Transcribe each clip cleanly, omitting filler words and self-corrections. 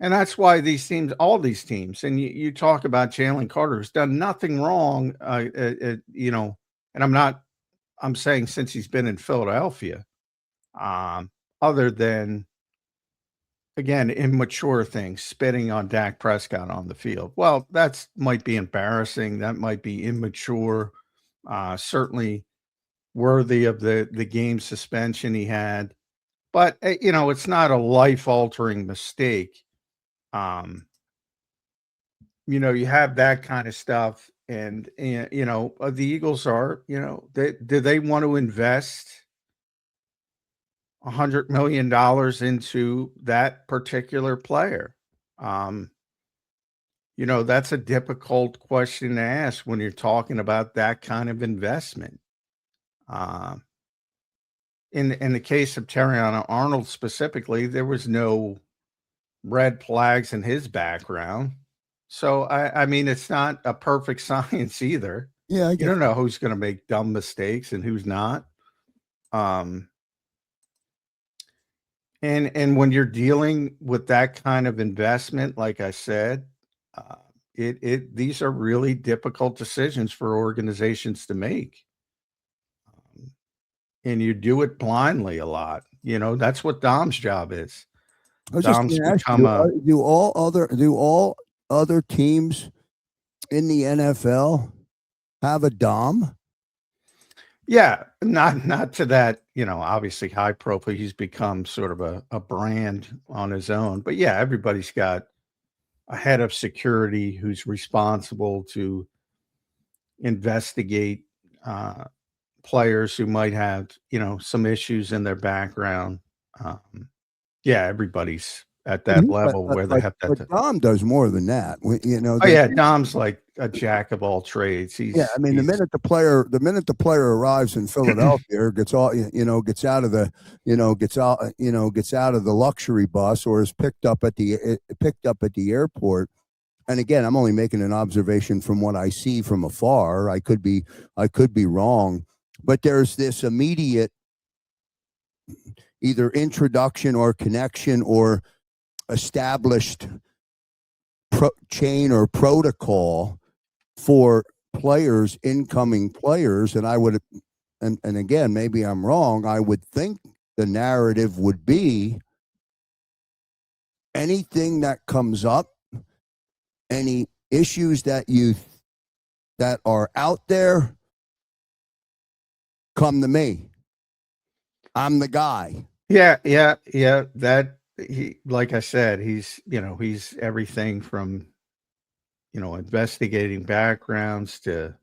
And that's why these teams, all these teams, and you talk about Jalen Carter, who's done nothing wrong, and I'm saying since he's been in Philadelphia, um, other than, again, immature things, spitting on Dak Prescott on the field. Well, that's might be embarrassing. That might be immature. Certainly worthy of the game suspension he had. But it's not a life altering mistake. Um, you have that kind of stuff, and the Eagles are, do they want to invest $100 million into that particular player? Um, that's a difficult question to ask when you're talking about that kind of investment. Um, in the case of Terrion Arnold specifically, there was no red flags in his background. So I mean, it's not a perfect science either. Yeah, I You get don't know who's going to make dumb mistakes and who's not. Um, and when you're dealing with that kind of investment, like I said, uh, it these are really difficult decisions for organizations to make. Um, and you do it blindly a lot. That's what Dom's job is. I was just Dom's going to ask become you: a do all other teams in the NFL have a Dom? Yeah, not to that, obviously high profile. He's become sort of a brand on his own. But yeah, everybody's got a head of security who's responsible to investigate uh, players who might have, some issues in their background. Um, yeah, everybody's at But that he, level where they have that. but Dom does more than that. Oh yeah, Dom's like a jack of all trades. Yeah, I mean, He's the minute the player arrives in Philadelphia, or gets all gets out of the gets out of the luxury bus, or is picked up at the airport. And again, I'm only making an observation from what I see from afar. I could be wrong, but there's this immediate either introduction or connection or established chain or protocol for players, incoming players. And I would, and again, maybe I'm wrong, I would think the narrative would be anything that comes up, any issues that are out there, come to me. I'm the guy. Yeah, yeah, yeah. That he, like I said, he's everything from investigating backgrounds to,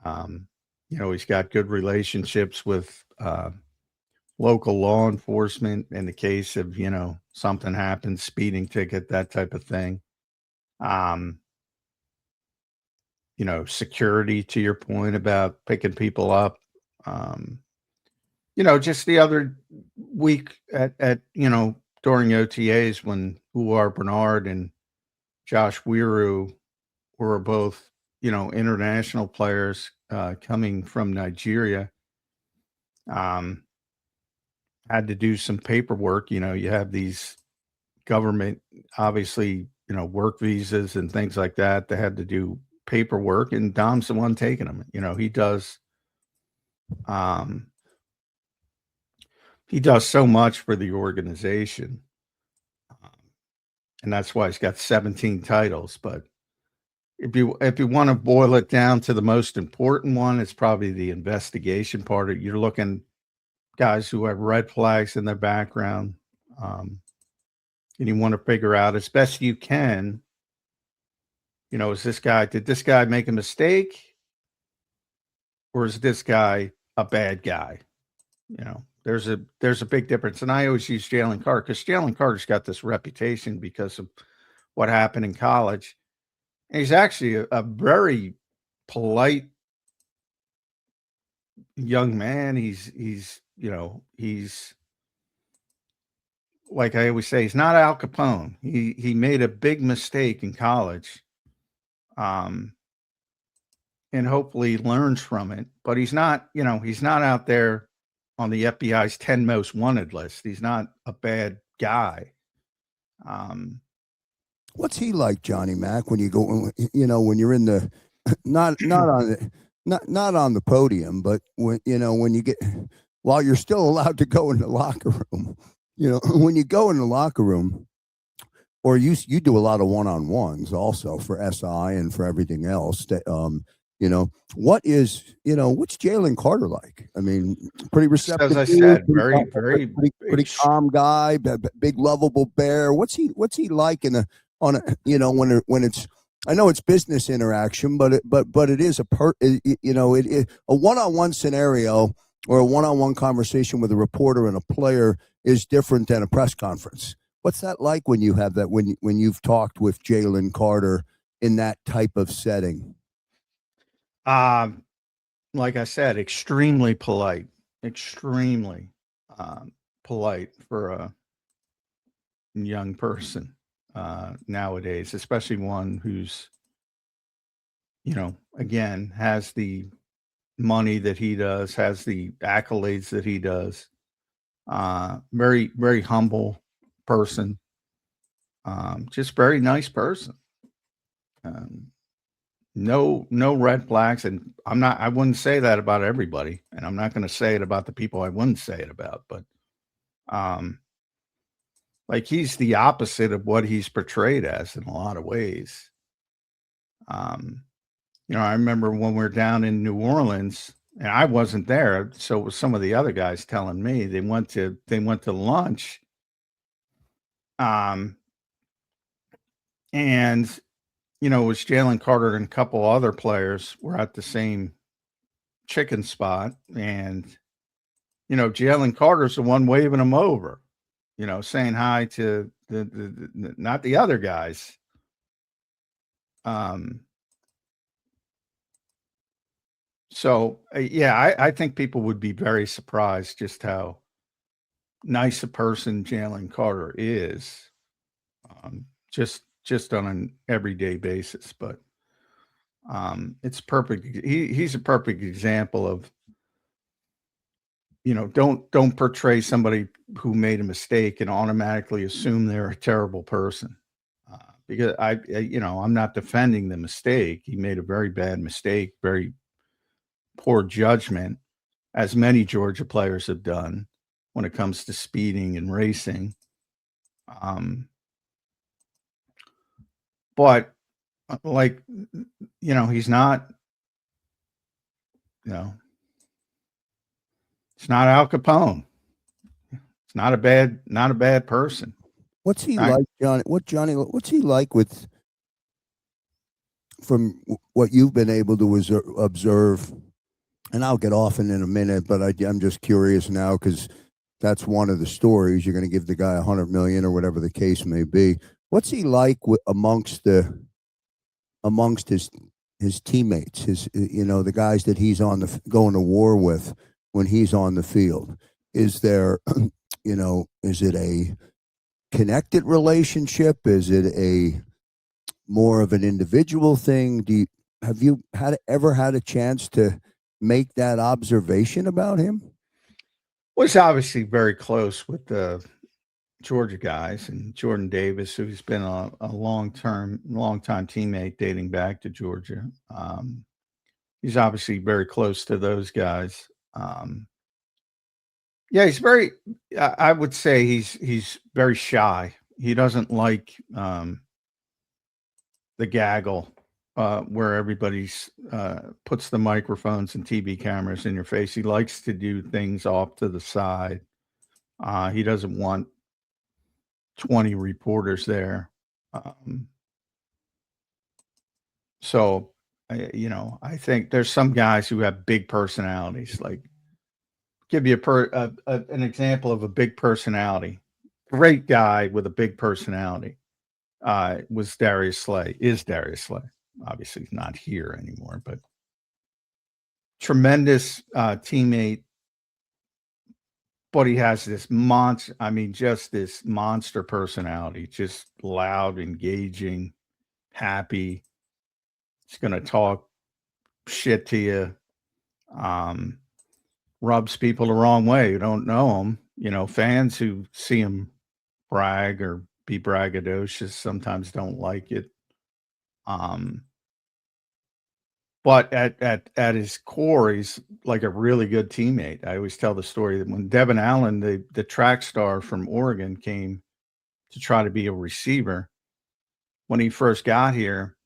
um, he's got good relationships with local law enforcement in the case of something happens, speeding ticket, that type of thing. Um, security, to your point about picking people up. Um, just the other week at during OTAs when Uar Bernard and Josh Wiru were both, international players coming from Nigeria, um, had to do some paperwork. You have these government, obviously, work visas and things like that. They had to do paperwork, and Dom's the one taking them. Um, he does so much for the organization, um, and that's why he's got 17 titles. But if you want to boil it down to the most important one, it's probably the investigation part. You're looking guys who have red flags in their background, um, and you want to figure out as best you can. Did this guy make a mistake, or is this guy a bad guy? There's a big difference, and I always use Jalen Carter because Jalen Carter's got this reputation because of what happened in college. And he's actually a very polite young man. He's like I always say, he's not Al Capone. He made a big mistake in college, um, and hopefully learns from it. But he's not out there on the FBI's 10 most wanted list. He's not a bad guy. Um, What's he like, Johnny Mac, when you go, when you're in the not on the podium, but when you get, while you're still allowed to go in the locker room, when you go in the locker room, or you do a lot of one-on-ones also for SI and for everything else. What's Jalen Carter like? I mean, pretty receptive. As I said, very pretty calm guy, big lovable bear. What's he like when it's, I know it's business interaction, but it is a one-on-one scenario or a one-on-one conversation with a reporter and a player is different than a press conference. What's that like when you have that, when you've talked with Jalen Carter in that type of setting? Like I said, extremely polite for a young person nowadays, especially one who's, again, has the money that he does, has the accolades that he does. Very, very humble person. Just very nice person. No red flags. And I wouldn't say that about everybody. And I'm not going to say it about the people I wouldn't say it about, but like he's the opposite of what he's portrayed as in a lot of ways. I remember when we were down in New Orleans and I wasn't there. So it was some of the other guys telling me they went to lunch. And it was Jalen Carter and a couple other players were at the same chicken spot. And, Jalen Carter's the one waving them over, saying hi to the not the other guys. So, I think people would be very surprised just how nice a person Jalen Carter is, just on an everyday basis. But it's perfect. He's a perfect example of, don't portray somebody who made a mistake and automatically assume they're a terrible person. Because I'm not defending the mistake. He made a very bad mistake, very poor judgment, as many Georgia players have done when it comes to speeding and racing. But he's not, it's not Al Capone. It's not a bad person. What's he like, Johnny? What's he like from what you've been able to observe? And I'll get off in a minute, but I'm just curious now because that's one of the stories. You're going to give the guy $100 million or whatever the case may be. What's he like amongst his teammates, the guys that he's going to war with when he's on the field? Is there, is it a connected relationship? Is it a more of an individual thing? Have you ever had a chance to make that observation about him? Well, he's obviously very close with the Georgia guys and Jordan Davis, who's been a long time teammate dating back to Georgia. He's obviously very close to those guys. He's very, I would say he's very shy. He doesn't like the gaggle where everybody's puts the microphones and TV cameras in your face. He likes to do things off to the side. He doesn't want 20 reporters there. So, I think there's some guys who have big personalities. Like, give you an example of a big personality. Great guy with a big personality was Darius Slay. Is Darius Slay? Obviously, he's not here anymore, but tremendous teammate. But he has this just this monster personality, just loud, engaging, happy. He's going to talk shit to you. Rubs people the wrong way who don't know him. Fans who see him brag or be braggadocious, sometimes don't like it. But at his core, he's like a really good teammate. I always tell the story that when Devin Allen, the track star from Oregon, came to try to be a receiver, when he first got here,